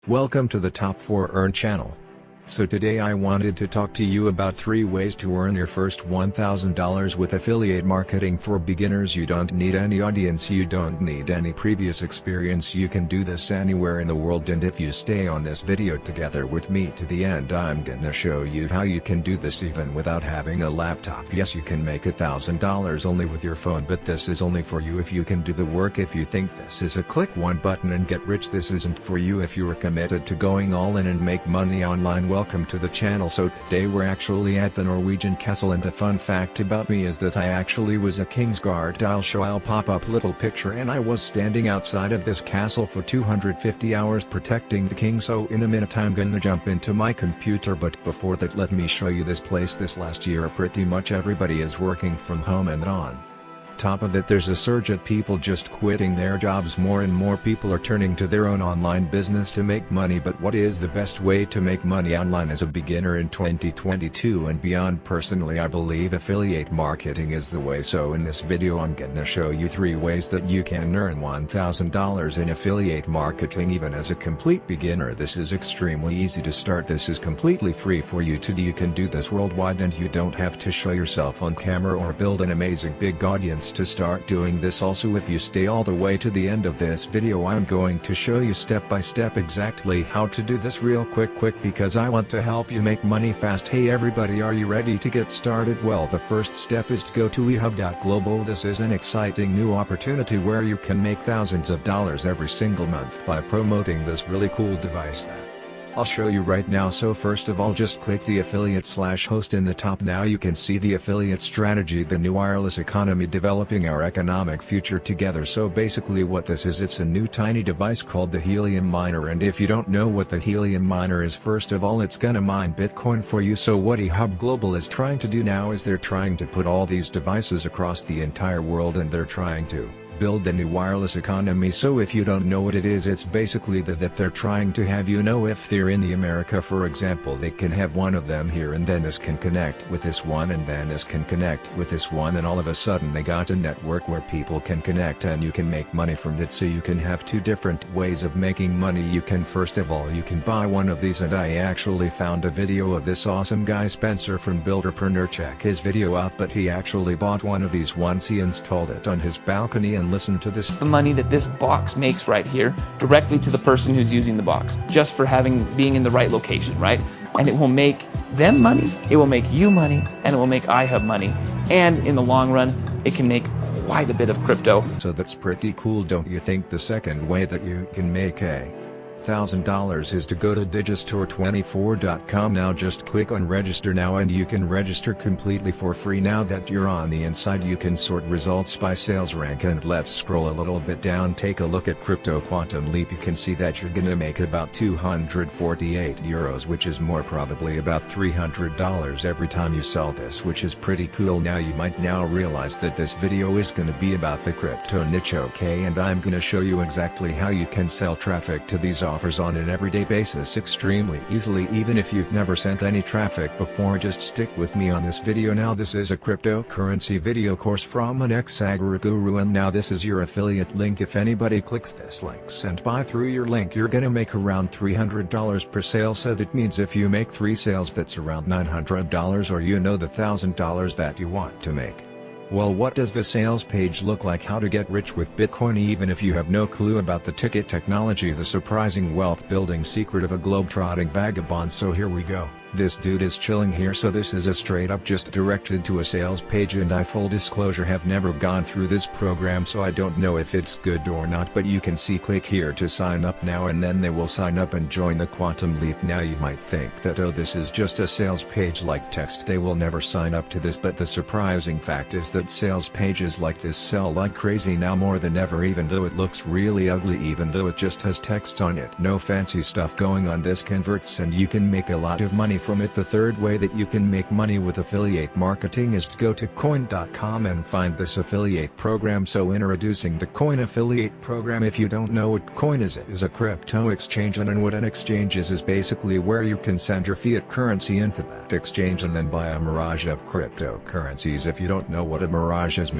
Welcome to the Top 4 Earn channel. So today I wanted to talk to you about 3 ways to earn your first $1,000 with affiliate marketing for beginners. You don't need any audience, you don't need any previous experience, you can do this anywhere in the world, and if you stay on this video together with me to the end, I'm gonna show you how you can do this even without having a laptop. Yes, you can make $1,000 only with your phone, but this is only for you if you can do the work. If you think this is a click one button and get rich, this isn't for you. If you are committed to going all in and make money online, welcome to the channel. So today we're actually at the Norwegian castle, and a fun fact about me is that I actually was a Kingsguard. I'll pop up little picture, and I was standing outside of this castle for 250 hours protecting the king. So in a minute I'm gonna jump into my computer, but before that let me show you this place. This last year pretty much everybody is working from home, and on top of it there's a surge of people just quitting their jobs. More and more people are turning to their own online business to make money. But what is the best way to make money online as a beginner in 2022 and beyond? Personally, I believe affiliate marketing is the way. So in this video I'm gonna show you 3 ways that you can earn $1,000 in affiliate marketing even as a complete beginner. This is extremely easy to start. This is completely free for you to do. You can do this worldwide, and you don't have to show yourself on camera or build an amazing big audience to start doing this. Also, if you stay all the way to the end of this video, I'm going to show you step by step exactly how to do this real quick because I want to help you make money fast. Hey everybody, are you ready to get started? Well, the first step is to go to ehub.global. This is an exciting new opportunity where you can make thousands of dollars every single month by promoting this really cool device that I'll show you right now. So first of all, just click the affiliate/host in the top. Now you can see the affiliate strategy, the new wireless economy, developing our economic future together. So basically what this is, it's a new tiny device called the helium miner. And if you don't know what the helium miner is, first of all it's gonna mine Bitcoin for you. So what ehub global is trying to do now is they're trying to put all these devices across the entire world, and they're trying to build the new wireless economy. So if you don't know what it is, it's basically that they're trying to have, you know, if they're in the America for example, they can have one of them here, and then this can connect with this one, and then this can connect with this one, and all of a sudden they got a network where people can connect and you can make money from it. So you can have 2 different ways of making money. You can, first of all, you can buy one of these, and I actually found a video of this awesome guy Spencer from Builderpreneur. Check his video out. But he actually bought one of these once. He installed it on his balcony, and listen to this. The money that this box makes right here directly to the person who's using the box, just for being in the right location, right? And it will make them money, it will make you money, and it will make iHub money. And in the long run, it can make quite a bit of crypto. So that's pretty cool, don't you think? The second way that you can make $1,000 is to go to digistore24.com. Now just click on register now, and you can register completely for free. Now that you're on the inside, you can sort results by sales rank, and let's scroll a little bit down. Take a look at Crypto Quantum Leap. You can see that you're gonna make about 248 euros, which is more probably about $300 every time you sell this, which is pretty cool. Now you might now realize that this video is gonna be about the crypto niche, okay? And I'm gonna show you exactly how you can sell traffic to these offers on an everyday basis extremely easily. Even if you've never sent any traffic before, just stick with me on this video. Now this is a cryptocurrency video course from an ex-agri guru, and now this is your affiliate link. If anybody clicks this link and buy through your link, you're gonna make around $300 per sale. So that means if you make 3 sales, that's around $900, or you know, the $1,000 that you want to make. Well, what does the sales page look like? How to get rich with Bitcoin even if you have no clue about the ticket technology, the surprising wealth building secret of a globe-trotting vagabond. So here we go. This dude is chilling here. So this is a straight up just directed to a sales page, and I, full disclosure, have never gone through this program, so I don't know if it's good or not. But you can see, click here to sign up now, and then they will sign up and join the Quantum Leap. Now you might think that, oh, this is just a sales page like text, they will never sign up to this. But the surprising fact is that sales pages like this sell like crazy now, more than ever, even though it looks really ugly, even though it just has text on it. No fancy stuff going on. This converts, and you can make a lot of money from it. The third way that you can make money with affiliate marketing is to go to coin.com and find this affiliate program. So introducing the Coin Affiliate Program. If you don't know what Coin is, it is a crypto exchange, and what an exchange is basically where you can send your fiat currency into that exchange and then buy a mirage of cryptocurrencies. If you don't know what a mirage is,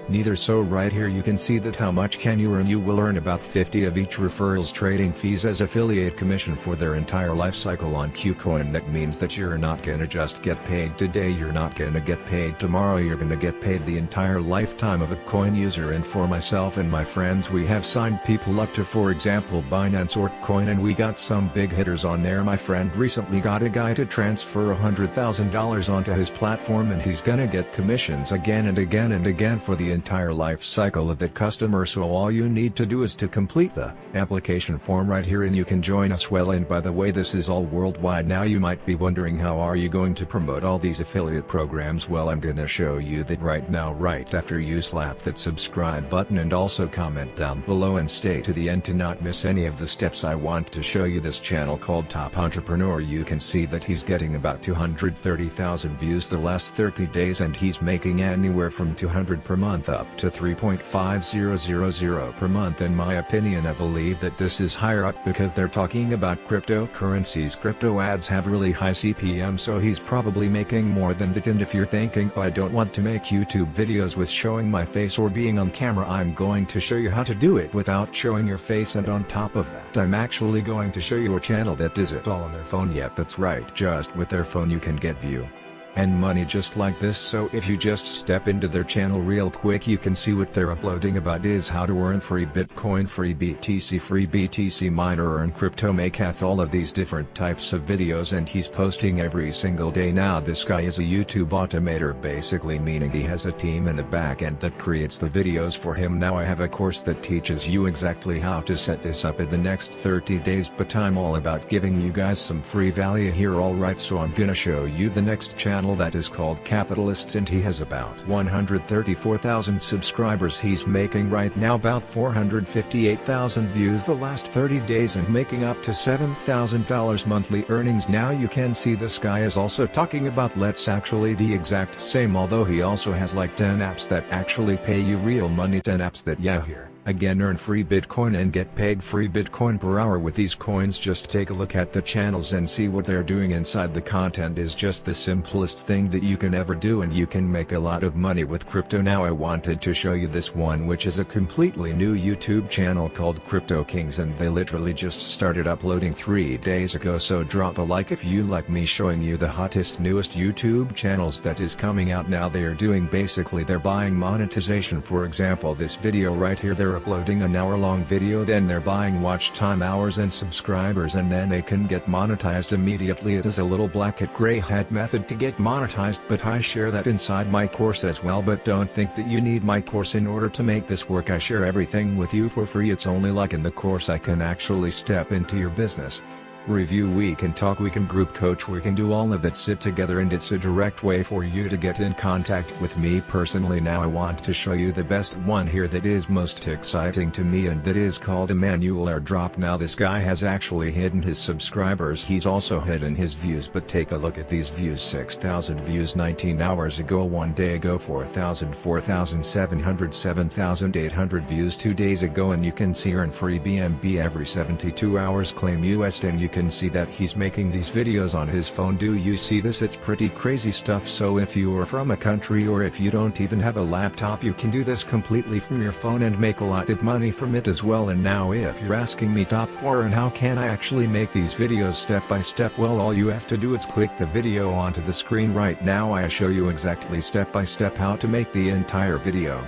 neither. So right here you can see that how much can you earn. You will earn about 50 of each referrals trading fees as affiliate commission for their entire life cycle on KuCoin. That means that you're not gonna just get paid today, you're not gonna get paid tomorrow, you're gonna get paid the entire lifetime of a coin user. And for myself and my friends, we have signed people up to, for example, Binance or Coin, and we got some big hitters on there. My friend recently got a guy to transfer $100,000 onto his platform, and he's gonna get commissions again and again and again for the entire life cycle of that customer. So all you need to do is to complete the application form right here and you can join us. Well, and by the way, this is all worldwide. Now you might be wondering, how are you going to promote all these affiliate programs? Well, I'm gonna show you that right now, right after you slap that subscribe button, and also comment down below and stay to the end to not miss any of the steps. I want to show you this channel called Top Entrepreneur. You can see that he's getting about 230,000 views the last 30 days, and he's making anywhere from 200 per month up to 3.5000 per month. In my opinion, I believe that this is higher up because they're talking about cryptocurrencies. Crypto ads have really high CPM, so he's probably making more than that. And if you're thinking, oh, I don't want to make YouTube videos with showing my face or being on camera, I'm going to show you how to do it without showing your face. And on top of that, I'm actually going to show you a channel that does it all on their phone. Yep, that's right, just with their phone you can get view and money just like this. So if you just step into their channel real quick, you can see what they're uploading about is how to earn free Bitcoin, free BTC miner, earn crypto, make hath, all of these different types of videos, and he's posting every single day. Now this guy is a YouTube automator, basically meaning he has a team in the back end that creates the videos for him. Now I have a course that teaches you exactly how to set this up in the next 30 days, but I'm all about giving you guys some free value here. Alright, so I'm gonna show you the next channel that is called Capitalist, and he has about 134,000 subscribers. He's making right now about 458,000 views the last 30 days and making up to $7,000 monthly earnings. Now you can see this guy is also talking about Let's actually the exact same, although he also has like 10 apps that actually pay you real money, 10 apps that here again earn free Bitcoin and get paid free Bitcoin per hour with these coins. Just take a look at the channels and see what they're doing inside. The content is just the simplest thing that you can ever do, and you can make a lot of money with crypto. Now I wanted to show you this one, which is a completely new YouTube channel called Crypto Kings, and they literally just started uploading 3 days ago. So drop a like if you like me showing you the hottest, newest YouTube channels that is coming out now. They are doing basically, they're buying monetization. For example, this video right here, they're uploading an hour-long video, then they're buying watch time hours and subscribers, and then they can get monetized immediately. It is a little black hat gray hat method to get monetized, but I share that inside my course as well. But don't think that you need my course in order to make this work. I share everything with you for free. It's only like in the course I can actually step into your business, review, we can talk, we can group coach, we can do all of that, sit together, and it's a direct way for you to get in contact with me personally. Now I want to show you the best one here that is most exciting to me, and that is called Emmanuel Airdrop. Now this guy has actually hidden his subscribers, he's also hidden his views, but take a look at these views: 6,000 views 19 hours ago, 1 day ago 4,000, 4,700, 7,800 views 2 days ago, and you can see earn free BNB every 72 hours, claim USD, and you can see that he's making these videos on his phone. Do you see this? It's pretty crazy stuff. So if you are from a country, or if you don't even have a laptop, you can do this completely from your phone and make a lot of money from it as well. And now if you're asking me, top 4 and how can I actually make these videos step by step, well, all you have to do is click the video onto the screen right now. I show you exactly step by step how to make the entire video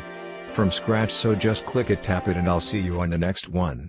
from scratch. So just click it, tap it, and I'll see you on the next one.